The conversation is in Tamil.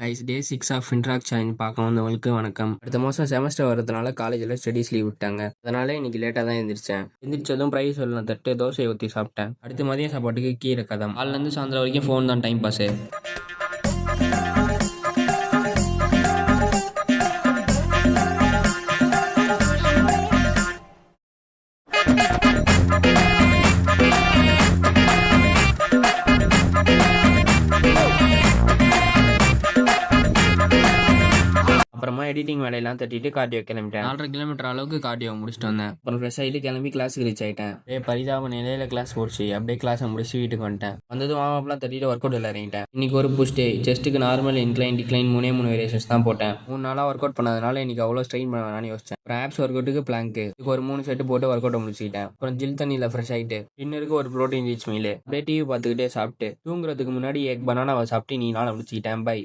Guys, day 6 of interact challenge பார்க்க வந்தவங்களுக்கு வணக்கம். அடுத்த மாதம் செமஸ்டர் வரதுனால காலேஜில் ஸ்டடீஸ் லீவ் விட்டாங்க. அதனால இன்னைக்கு லேட்டாக தான் எழுந்திரிச்சேன். எந்திரிச்சதும் ப்ரைஸ் சொல்லணும் தட்டு தோசை ஊற்றி சாப்பிட்டேன். அடுத்து மதியம் சாப்பாட்டுக்கு கீரை கதம். காலிலேருந்து சாயந்தரம் வரைக்கும் ஃபோன் தான் டைம் பாஸு. அப்புறமா எடிட்டிங் வேலையெல்லாம் தட்டிட்டு கார்டியோ கிளம்பிட்டேன். 4.5 கிலோமீட்டர் அளவுக்கு கார்டியோ முடிச்சுட்டு வந்தேன். அப்புறம் ஃப்ரெஷ் ஆகிட்டு கிளம்பி கிளாஸுக்கு ரீச் ஆகிட்டேன். பரிதாப நிலையில கிளாஸ் போச்சு. அப்படியே கிளாஸை முடிச்சு வீட்டுக்கு வந்துட்டேன். வந்ததும் வார்ம் தட்டிட்டு ஒர்க் அவுட் இறங்கிட்டேன். இன்னைக்கு ஒரு புஷ் டே. செஸ்ட்டுக்கு நார்மல், இன்க்ளைன், டிக்ளைன் 3 வேரியேஷன்ஸ் தான் போட்டேன். 3 நாளாக ஒர்க் அவுட் பண்ணதுனால இன்னைக்கு அவ்வளோ ஸ்ட்ரெயின் பண்ண வேணாம்னு யோசிச்சேன். அப்புறம் ஆப்ஸ் ஒர்க் அவுட்டுக்கு பிளாங்க்கு இதுக்கு ஒரு 3 செட்டு போட்டு ஒர்க் அவுட் முடிச்சுக்கிட்டேன். அப்புறம் ஜில் தண்ணியில் ஃப்ரெஷ் ஆகிட்டு டின்னருக்கு ஒரு ப்ரோட்டீன் ரிச் மீல். அப்படியே டிவி பார்த்துக்கிட்டே சாப்பிட்டு தூங்குறதுக்கு முன்னாடி எக் பனானாவை சாப்பிட்டு நீ நாளை முடிச்சுக்கிட்டேன். பை.